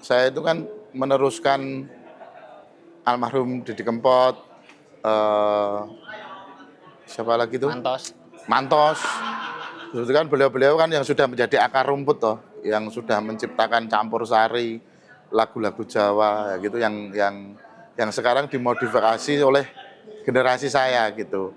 saya itu kan meneruskan almarhum Didi Kempot, eh, siapa lagi tuh? Mantos. Mantos. Itu kan beliau-beliau kan yang sudah menjadi akar rumput toh, yang sudah menciptakan campur sari lagu-lagu Jawa gitu yang sekarang dimodifikasi oleh generasi saya gitu.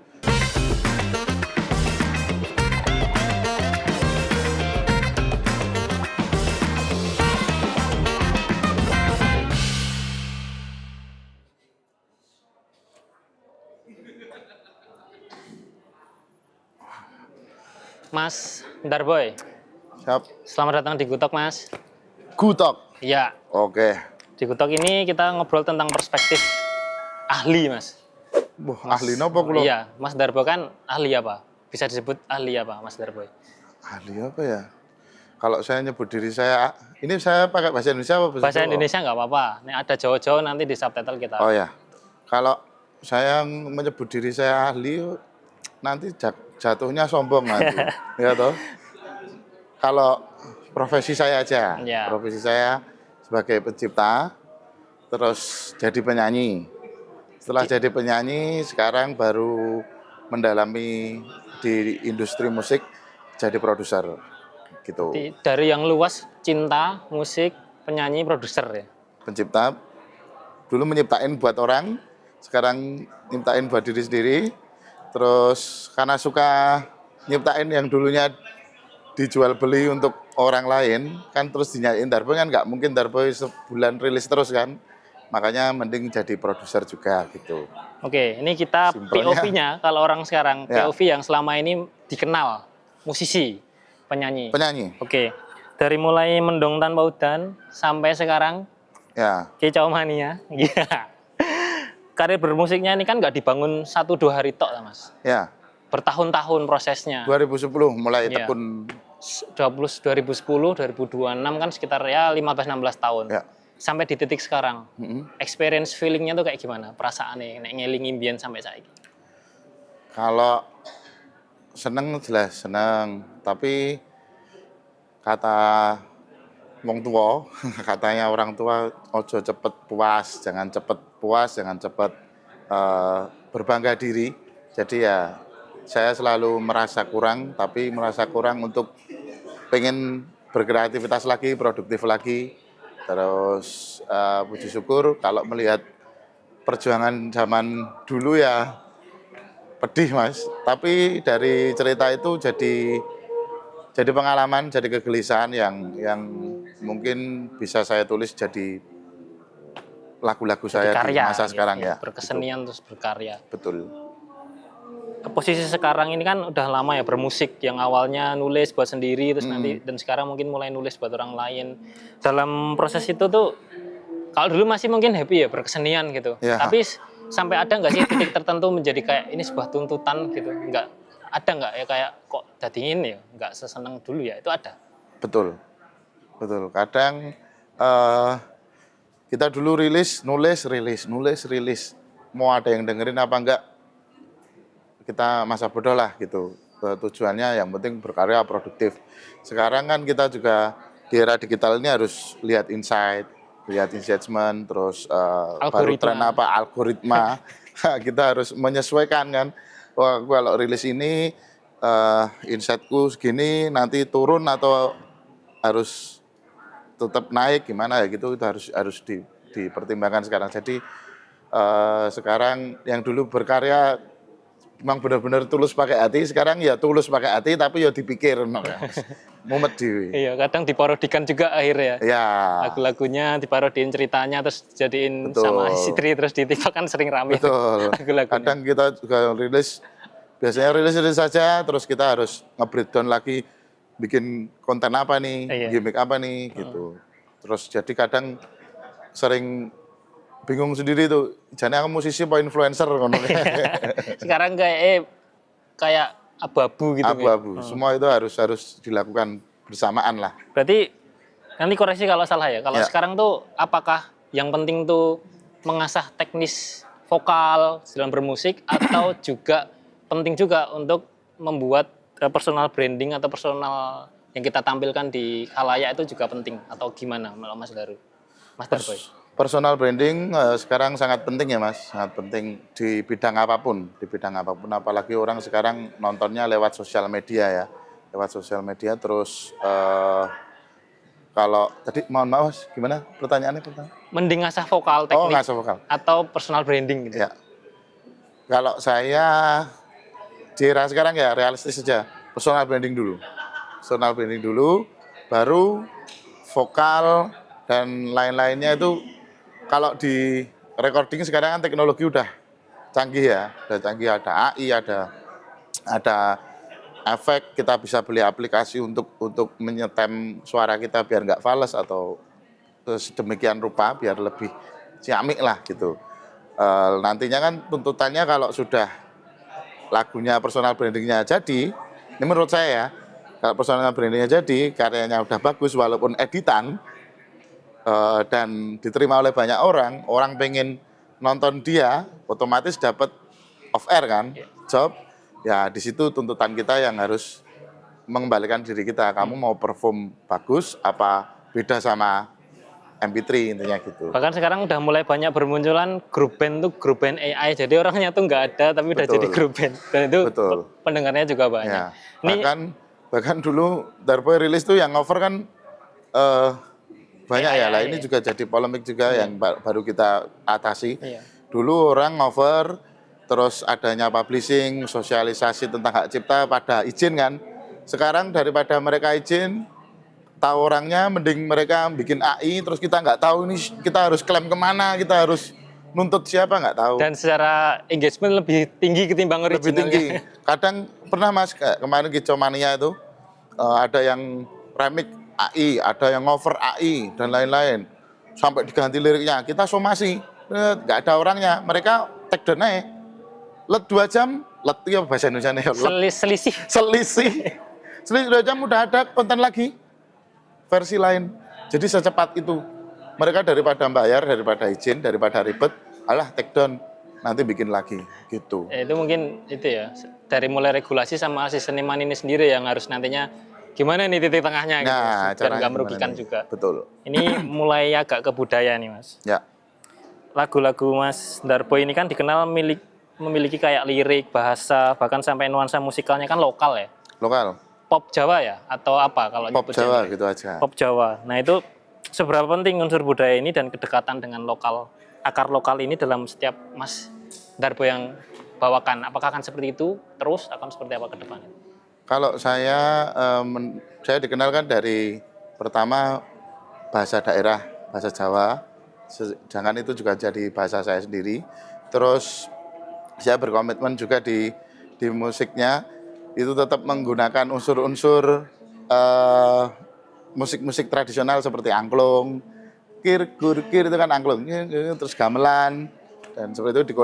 Mas Darboy, Siap. selamat datang di Gutok, Mas. Gutok. Iya, Oke. di Gutok ini kita ngobrol tentang perspektif ahli, Mas. Wah, ahli nopo kula? Iya, Mas Darboy kan ahli apa? Bisa disebut ahli apa, Mas Darboy? Ahli apa ya? Kalau saya nyebut diri saya, ini saya pakai bahasa Indonesia apa Bahasa Jawa? Indonesia nggak apa-apa. Nih ada Jawa-Jawa nanti di subtitle kita. Oh ya, kalau saya menyebut diri saya ahli, nanti jatuhnya sombong nanti, ya toh. Kalau profesi saya aja, Ya. profesi saya sebagai pencipta, terus jadi penyanyi. Setelah jadi penyanyi, sekarang baru mendalami di industri musik, jadi produser, gitu. Dari yang luas, cinta, musik, penyanyi, produser ya. Pencipta, dulu menyiptain buat orang, sekarang nyiptain buat diri sendiri. Terus karena suka nyiptain yang dulunya dijual beli untuk orang lain, kan terus dinyain Darboy kan nggak mungkin Darboy sebulan rilis terus kan. Makanya mending jadi produser juga gitu. Oke, ini kita Simpelnya. POV-nya kalau orang sekarang, Ya. POV yang selama ini dikenal, musisi, penyanyi. Penyanyi, Oke, dari mulai Mendung Tanpa Udan sampai sekarang ya, Kicau Mania. Iya. Karir bermusiknya ini kan nggak dibangun 1-2 hari tok, Mas. ya. Bertahun-tahun prosesnya. 2010 mulai Iya. tekun, 2010, 2026 kan sekitar ya 15-16 tahun. ya. Sampai di titik sekarang. Mm-mm. Experience feelingnya tuh kayak gimana? Perasaannya nek ngelingi mbiyen sampai saiki. Kalau seneng jelas seneng, tapi kata wong tua, katanya orang tua, ojo cepet puas, jangan cepet berbangga diri. Jadi ya saya selalu merasa kurang, tapi merasa kurang untuk pengen berkreativitas lagi, produktif lagi. Terus puji syukur kalau melihat perjuangan zaman dulu ya pedih Mas. Tapi dari cerita itu jadi pengalaman, jadi kegelisahan yang mungkin bisa saya tulis jadi lagu-lagu saya Karya, di masa gitu sekarang ya. berkesenian terus berkarya. Betul. Posisi sekarang ini kan udah lama ya bermusik, yang awalnya nulis buat sendiri terus nanti dan sekarang mungkin mulai nulis buat orang lain. Dalam proses itu tuh kalau dulu masih mungkin happy ya berkesenian gitu. Ya. Tapi sampai ada nggak sih titik tertentu menjadi kayak ini sebuah tuntutan gitu? Nggak ada nggak ya kayak kok jadi ini ya nggak seseneng dulu ya, itu ada. Betul. Betul. Kadang kita dulu rilis, rilis. Mau ada yang dengerin apa enggak, kita masa bodoh lah gitu. Tujuannya yang penting berkarya produktif. Sekarang kan kita juga di era digital ini harus lihat insight, lihat engagement, terus baru tren apa, algoritma. Kita harus menyesuaikan kan. Wah, kalau rilis ini insightku segini, nanti turun atau harus tetap naik gimana ya gitu, itu harus dipertimbangkan sekarang. Jadi sekarang yang dulu berkarya memang benar-benar tulus pakai hati, sekarang ya tulus pakai hati tapi ya dipikir no, ya. Mumet dewe. Iya, kadang diparodikan juga akhirnya. Ya. Lagu-lagunya diparodiin ceritanya terus jadiin Betul. sama istri terus di TikTok kan sering rame. Betul. Lagu-lagunya. Kadang kita juga biasanya rilis saja, terus kita harus nge-breakdown lagi, bikin konten apa nih, gimmick apa nih, gitu. Terus jadi kadang sering bingung sendiri tuh, jane aku musisi apa influencer ngono. Sekarang kayak abu-abu gitu. Abu-abu. Semua itu harus dilakukan bersamaan lah. Berarti nanti koreksi kalau salah ya. Kalau sekarang tuh apakah yang penting tuh mengasah teknis vokal dalam bermusik atau juga penting juga untuk membuat personal branding atau personal yang kita tampilkan di khalayak itu juga penting atau gimana Mas Daru? Mas Darboy? Personal branding sekarang sangat penting ya Mas, sangat penting di bidang apapun, apalagi orang sekarang nontonnya lewat sosial media ya, lewat sosial media terus kalau tadi mohon maaf Mas, gimana pertanyaannya pertama? Mending ngasah vokal Oh teknik nggak vokal, atau personal branding gitu? ya. Kalau saya di era sekarang ya realistis saja, personal branding dulu, baru vokal dan lain-lainnya itu. Kalau di recording sekarang kan teknologi udah canggih ya, udah canggih, ada AI, ada efek, kita bisa beli aplikasi untuk menyetem suara kita biar nggak fals atau sedemikian rupa biar lebih ciamik lah gitu. Nantinya kan tuntutannya kalau sudah lagunya personal brandingnya jadi, ini menurut saya ya, kalau personal brandingnya jadi, karyanya udah bagus walaupun editan, dan diterima oleh banyak orang, orang pengen nonton dia, otomatis dapat off air kan, job. Ya di situ tuntutan kita yang harus mengembalikan diri kita. Kamu mau perform bagus, apa beda sama MP3 intinya gitu. Bahkan sekarang udah mulai banyak bermunculan grup band AI. Jadi orangnya tuh nggak ada tapi udah Betul. jadi grup band. Dan itu Betul. pendengarnya juga banyak. Ya, Ini bahkan dulu Darboy rilis tuh yang cover kan banyak ya. Lah ini juga jadi polemik juga yang baru kita atasi. Iya. Dulu orang cover, terus adanya publishing, sosialisasi tentang hak cipta pada izin kan. Sekarang daripada mereka izin, tahu orangnya, mending mereka bikin AI, terus kita nggak tahu ini kita harus klaim kemana, kita harus nuntut siapa nggak tahu. Dan secara engagement lebih tinggi ketimbang originalnya. Lebih tinggi. Kadang pernah Mas, kemarin Kicomania itu ada yang remix AI, ada yang cover AI dan lain-lain. Sampai diganti liriknya, kita somasi, nggak ada orangnya. Mereka take down aja. Let 2 jam, let ya bahasa Indonesia Selisih. Selisih 2 jam udah ada konten lagi, versi lain. Jadi secepat itu. Mereka daripada bayar, daripada izin, daripada ribet, alah take down, nanti bikin lagi gitu. Itu mungkin itu ya, dari mulai regulasi sama si seniman ini sendiri yang harus nantinya gimana nih titik tengahnya gitu, biar nggak merugikan juga. Betul. Ini mulai agak ke budaya nih Mas. Ya. Lagu-lagu Mas Darboy ini kan dikenal memiliki kayak lirik, bahasa, bahkan sampai nuansa musikalnya kan lokal ya. Lokal. Pop Jawa ya atau apa kalau Pop Jawa gitu aja. Pop Jawa. Nah itu seberapa penting unsur budaya ini dan kedekatan dengan lokal, akar lokal ini dalam setiap Mas Darboy yang bawakan. Apakah akan seperti itu terus, akan seperti apa ke depannya? Kalau saya dikenalkan dari pertama bahasa daerah, bahasa Jawa, jangan itu juga jadi bahasa saya sendiri. Terus saya berkomitmen juga di musiknya itu tetap menggunakan unsur-unsur musik-musik tradisional seperti angklung, kir itu kan angklung, terus gamelan, dan seperti itu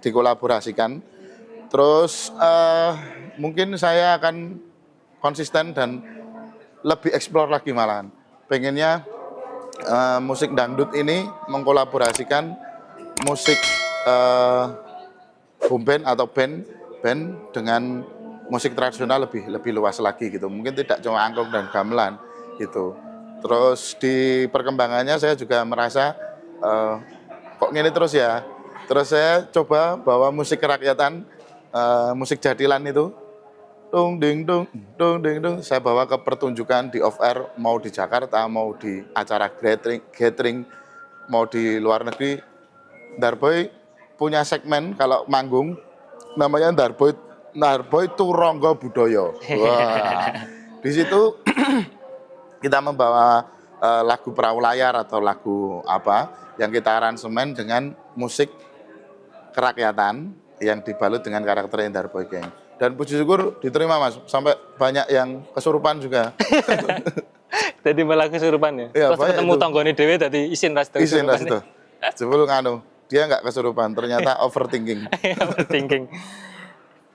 dikolaborasikan. Terus mungkin saya akan konsisten dan lebih eksplor lagi malahan. Pengennya musik dangdut ini mengkolaborasikan musik boom band atau band dengan musik tradisional lebih luas lagi gitu. Mungkin tidak cuma angklung dan gamelan gitu. Terus di perkembangannya saya juga merasa kok gini terus ya. Terus saya coba bawa musik kerakyatan, musik jadilan itu, dung ding dung, saya bawa ke pertunjukan di off air, mau di Jakarta, mau di acara gathering, mau di luar negeri. Darboy punya segmen kalau manggung namanya Darboy Turangga Budaya. Wah, di situ kita membawa lagu perahu layar atau lagu apa yang kita aransemen dengan musik kerakyatan yang dibalut dengan karakter Darboy Gang. Dan puji syukur diterima Mas, sampai banyak yang kesurupan juga. Jadi malah kesurupan ya? Ya pas ketemu tanggone dhewe dadi isin ras itu. Jebul nganu, dia nggak kesurupan, ternyata overthinking. Overthinking.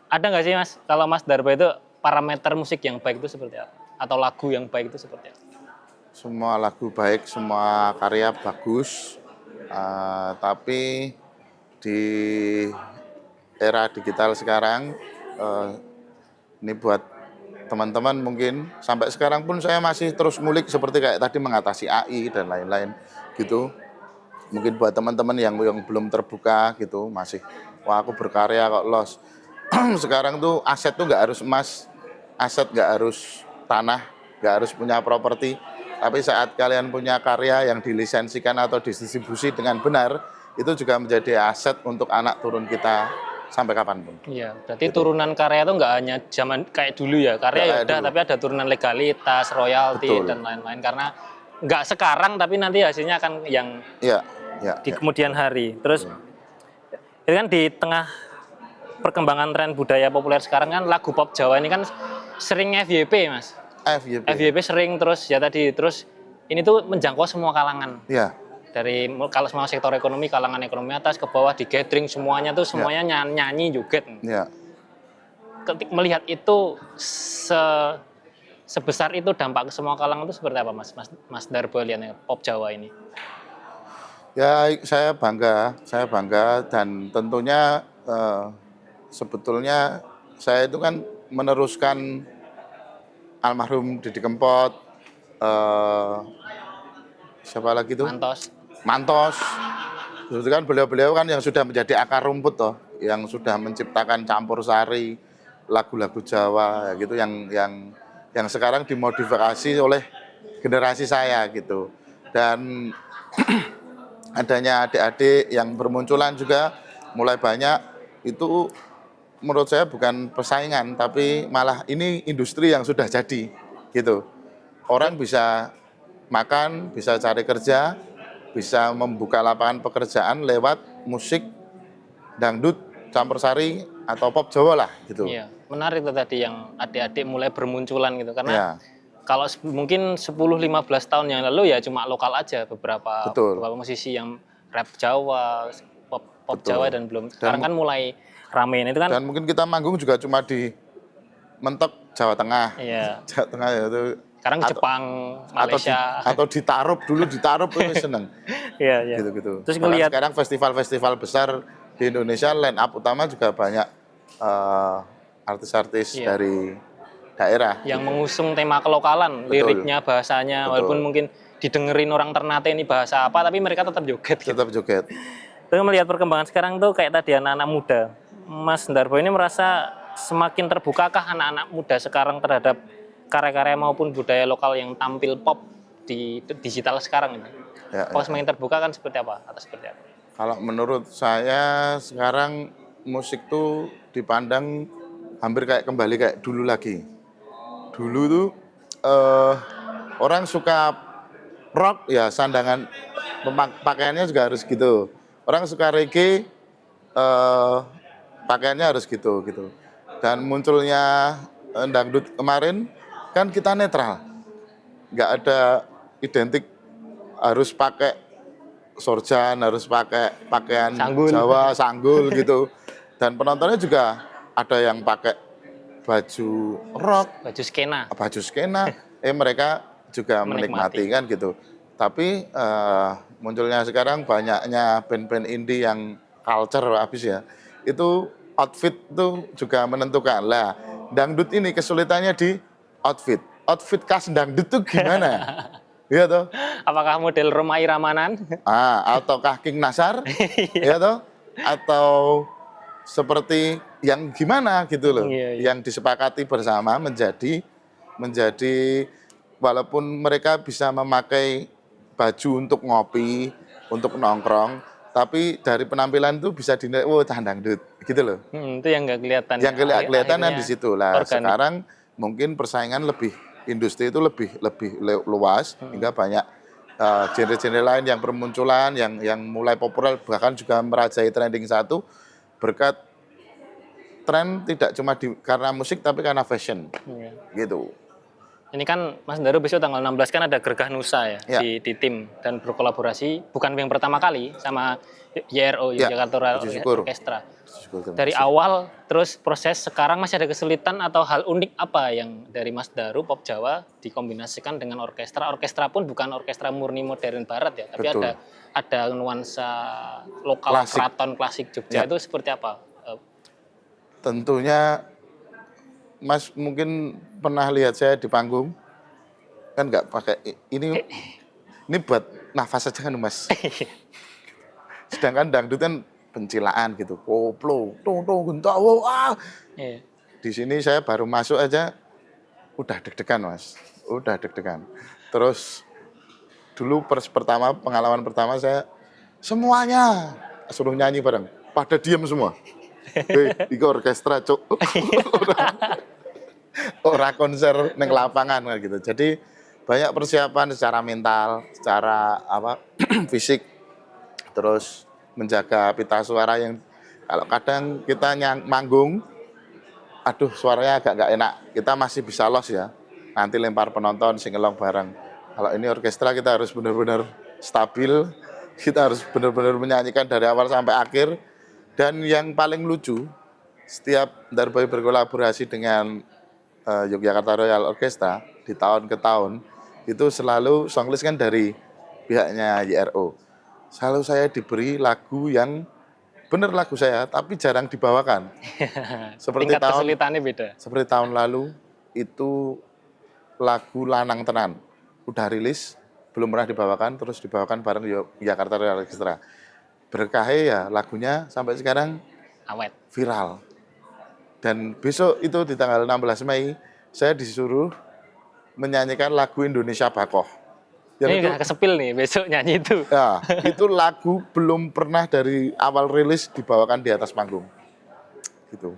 Ada nggak sih Mas, kalau Mas Darboy itu parameter musik yang baik itu seperti apa? Atau lagu yang baik itu seperti apa? Semua lagu baik, semua karya bagus, tapi di era digital sekarang, ini buat teman-teman mungkin sampai sekarang pun saya masih terus ngulik seperti kayak tadi mengatasi AI dan lain-lain. gitu. Mungkin buat teman-teman yang belum terbuka gitu, masih wah aku berkarya kok los. Sekarang tuh aset tuh nggak harus emas, aset nggak harus tanah, nggak harus punya properti. Tapi saat kalian punya karya yang dilisensikan atau didistribusi dengan benar, itu juga menjadi aset untuk anak turun kita sampai kapanpun. Iya, berarti Gitu. turunan karya itu nggak hanya zaman kayak dulu ya. Nggak Karya ya kayak udah, dulu. tapi ada turunan legalitas, royalti Betul. dan lain-lain. Karena nggak sekarang, tapi nanti hasilnya akan yang Iya, iya, di iya. kemudian hari. Terus itu kan di tengah perkembangan tren budaya populer sekarang kan lagu pop Jawa ini kan sering FYP, Mas. FYP. FYP sering terus ya tadi terus ini tuh menjangkau semua kalangan. Iya, Dari kalau semua sektor ekonomi, kalangan ekonomi atas ke bawah di gathering semuanya tuh semuanya nyanyi joget. iya. Ketika melihat itu sebesar itu dampak ke semua kalangan itu seperti apa Mas Darbo lihatnya pop Jawa ini? Ya, saya bangga dan tentunya sebetulnya saya itu kan meneruskan almarhum Didi Kempot, eh, siapa lagi tuh? Mantos. Mantos. Itu kan beliau-beliau kan yang sudah menjadi akar rumput toh, yang sudah menciptakan campur sari lagu-lagu Jawa gitu yang sekarang dimodifikasi oleh generasi saya gitu. Dan adanya adik-adik yang bermunculan juga mulai banyak itu menurut saya bukan persaingan tapi malah ini industri yang sudah jadi gitu. Orang bisa makan, bisa cari kerja, bisa membuka lapangan pekerjaan lewat musik dangdut, campur sari atau pop Jawa lah gitu. Iya, menarik tuh tadi yang adik-adik mulai bermunculan gitu karena Ya, kalau mungkin 10-15 tahun yang lalu ya cuma lokal aja beberapa betul. musisi yang rap Jawa, pop Betul. Jawa dan belum. Sekarang kan mulai rame itu kan. Dan mungkin kita manggung juga cuma di mentok Jawa Tengah. Iya. Jawa Tengah itu Sekarang Jepang, Malaysia. atau ditarup itu seneng. Iya, iya. Gitu-gitu. Terus Bahkan ngelihat sekarang festival-festival besar di Indonesia line up utama juga banyak artis-artis Iya. dari daerah. yang mengusung tema kelokalan, Betul. liriknya, bahasanya, Betul. walaupun mungkin didengerin orang Ternate ini bahasa apa, tapi mereka tetap joget. Gitu. Tetap joget. Terus melihat perkembangan sekarang tuh kayak tadi anak-anak muda, Mas Darbo ini merasa semakin terbukakah anak-anak muda sekarang terhadap karya-karya maupun budaya lokal yang tampil pop di digital sekarang ini? Ya, Kalau semakin terbuka kan seperti apa? Atau seperti apa? Kalau menurut saya sekarang musik tuh dipandang hampir kayak kembali kayak dulu lagi. Dulu tuh orang suka rock ya sandangan pakaiannya juga harus gitu. Orang suka reggae pakaiannya harus gitu. Dan munculnya dangdut kemarin kan kita netral. Nggak ada identik harus pakai sorjan, harus pakai pakaian Sanggul. Jawa, sanggul gitu. Dan penontonnya juga ada yang pakai baju rock, Baju skena. mereka juga menikmati kan gitu. Tapi munculnya sekarang banyaknya band-band indie yang culture habis ya. Itu outfit itu juga menentukan. Lah, dangdut ini kesulitannya di outfit. Outfit khas dangdut tuh gimana? Iya toh? Apakah model Roma Iramanan? Ataukah King Nasar? Ya toh? Atau seperti yang gimana gitu loh, Iya. yang disepakati bersama menjadi walaupun mereka bisa memakai baju untuk ngopi, untuk nongkrong, tapi dari penampilan itu bisa dinilai, dangdut gitu loh. Itu yang nggak kelihatan. Yang kelihatan kan di situ lah. Organik. Sekarang mungkin persaingan industri itu lebih luas hingga banyak genre-genre lain yang bermunculan, yang mulai populer bahkan juga merajai trending satu berkat tren tidak cuma karena musik tapi karena fashion. Iya. Gitu. Ini kan Mas Daru besok tanggal 16 kan ada Gergah Nusa ya, Ya. di tim dan berkolaborasi bukan yang pertama kali sama YRO Ya, Yogyakarta Puji Syukur. Orkestra. Syukur, Dari terima kasih. awal terus proses sekarang masih ada kesulitan atau hal unik apa yang dari Mas Daru pop Jawa dikombinasikan dengan orkestra. Orkestra pun bukan orkestra murni modern barat ya, tapi Betul. ada nuansa lokal Klasik. keraton klasik Jogja Ya. itu seperti apa? Tentunya Mas mungkin pernah lihat saya di panggung kan nggak pakai ini nafas aja kan Mas. Sedangkan dangdut kan pencilaan gitu, koplo, tong tong gentawo, ah. Iya. Di sini saya baru masuk aja udah deg-degan Mas, udah deg-degan. Terus dulu pengalaman pertama saya semuanya suruh nyanyi bareng, pada diem semua. Iki orkestra cuk. Ora konser neng lapangan kayak gitu. Jadi banyak persiapan secara mental, secara apa fisik, terus menjaga pita suara yang kalau kadang kita manggung, aduh suaranya agak nggak enak, kita masih bisa los ya. Nanti lempar penonton singelong bareng. Kalau ini orkestra kita harus benar-benar stabil, kita harus benar-benar menyanyikan dari awal sampai akhir. Dan yang paling lucu, setiap Darboy berkolaborasi dengan Yogyakarta Royal Orchestra di tahun ke tahun, itu selalu songlist kan dari pihaknya YRO. Selalu saya diberi lagu yang benar lagu saya, tapi jarang dibawakan. Tingkat kesulitannya beda. Seperti tahun lalu, itu lagu Lanang Tenan. Udah rilis, belum pernah dibawakan, terus dibawakan bareng Yogyakarta Royal Orchestra. Berkahnya ya lagunya sampai sekarang Awet. viral. Dan besok itu di tanggal 16 Mei, saya disuruh menyanyikan lagu Indonesia Bakoh. Ini udah kesepil nih besok nyanyi itu. Ya, itu lagu belum pernah dari awal rilis dibawakan di atas panggung. Gitu.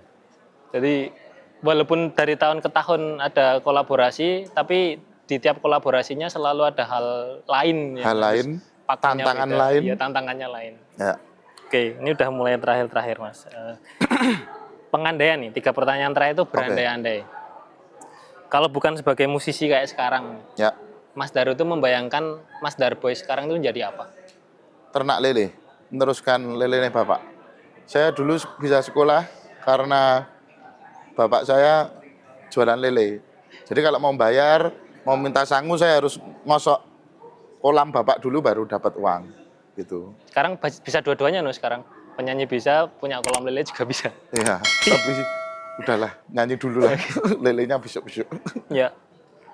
Jadi walaupun dari tahun ke tahun ada kolaborasi, tapi di tiap kolaborasinya selalu ada hal lain. Hal lain, tantangan beda. lain. Iya, tantangannya lain. Ya. Oke, ini udah mulai terakhir Mas. Pengandaian nih, 3 pertanyaan terakhir itu berandai-andai. Kalau bukan sebagai musisi kayak sekarang, Ya. Mas Daru itu membayangkan Mas Darboy sekarang itu menjadi apa? Ternak lele, meneruskan lelenya bapak. Saya dulu bisa sekolah karena bapak saya jualan lele. Jadi kalau mau bayar, mau minta sangu, saya harus ngosok kolam bapak dulu baru dapat uang. Gitu. Sekarang bisa dua-duanya loh sekarang. Penyanyi bisa, punya kolam lele juga bisa. Iya, tapi udahlah, nyanyi dulu lah. Lelenya besok-besok. Ya.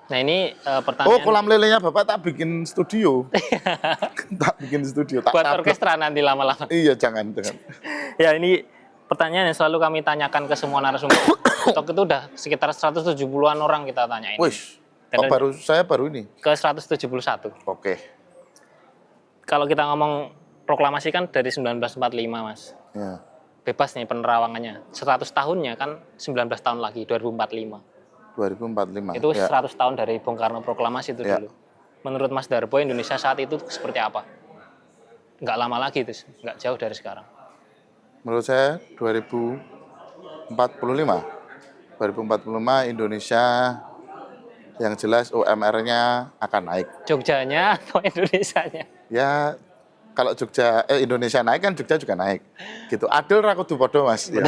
Nah ini pertanyaan. Oh, kolam lelenya bapak tak bikin studio. Tak bikin studio. Tak buat tabrak. orkestra nanti lama-lama. Iya, jangan. Ya ini pertanyaan yang selalu kami tanyakan ke semua narasumber. Tok itu udah sekitar 170-an orang kita tanyain. Wih, saya baru ini. Ke 171. Oke. Kalau kita ngomong proklamasi kan dari 1945 Mas. Ya. Bebas nih penerawangannya. 100 tahunnya kan 19 tahun lagi, 2045. 2045. Itu ya. 100 tahun dari Bung Karno proklamasi itu Ya. dulu. Menurut Mas Darboy Indonesia saat itu seperti apa? Nggak lama lagi itu, nggak jauh dari sekarang. Menurut saya 2045. 2045 Indonesia yang jelas UMR-nya akan naik. Jogjanya atau Indonesianya? Ya kalau Indonesia naik kan Jogja juga naik. Gitu. Adil ra kudu padha Mas. Ya.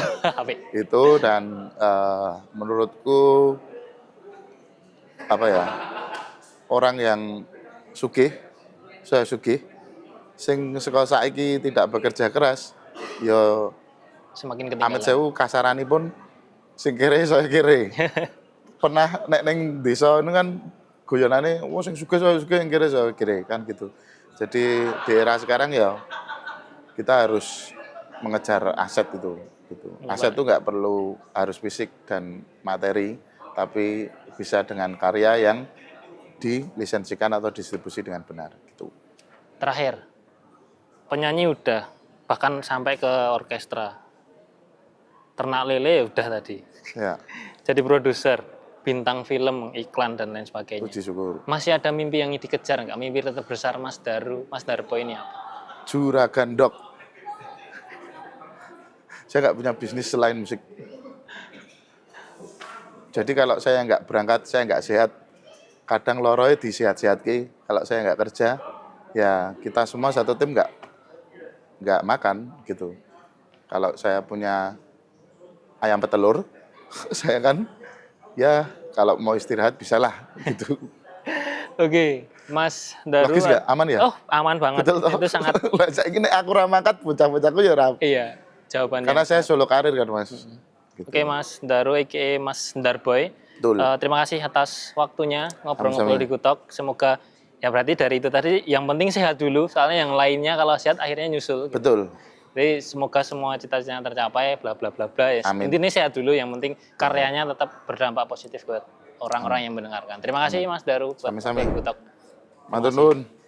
Itu dan menurutku apa ya? Orang yang sugih, saya sugih sing saka saiki tidak bekerja keras ya semakin ketinggalan. Amit sewu kasaranipun sing kere saya kere. Pernah nek ning desa ini kan goyonane sing sugih saya sugih, yang kere saya kere kan gitu. Jadi di era sekarang ya kita harus mengejar aset itu gitu. Aset itu nggak perlu harus fisik dan materi, tapi bisa dengan karya yang dilisensikan atau distribusi dengan benar gitu. Terakhir, penyanyi udah, bahkan sampai ke orkestra. Ternak lele udah tadi. Ya. Jadi produser, bintang film, iklan dan lain sebagainya. Puji syukur. Masih ada mimpi yang dikejar nggak? Mimpi tetap besar Mas Darboy ini apa? Juragan Dog. Saya nggak punya bisnis selain musik. Jadi kalau saya nggak berangkat, saya nggak sehat. Kadang loroy disehat-sehatke. Kalau saya nggak kerja, ya kita semua satu tim nggak makan gitu. Kalau saya punya ayam petelur, saya kan ya kalau mau istirahat bisalah gitu. Oke, Mas Daru. Logis nggak? Aman ya? Oh, aman banget. Betul, itu sangat. Saya ini aku ramangkat bocah-bocahku ya ram. Iya, jawabannya. Karena saya solo karir kan Mas. Gitu. Oke, Mas Daru, aka Mas Darboy. Terima kasih atas waktunya ngobrol-ngobrol di Gutok. Semoga Ya berarti dari itu tadi yang penting sehat dulu, soalnya yang lainnya kalau sehat akhirnya nyusul. Gitu. Betul. Jadi semoga semua cita-citanya tercapai, bla bla bla bla. Ya. Amin. Intinya sehat dulu, yang penting karyanya tetap berdampak positif buat orang-orang yang mendengarkan. Terima kasih Mas Daru buat Sami-sami. Butok. Matur nuwun.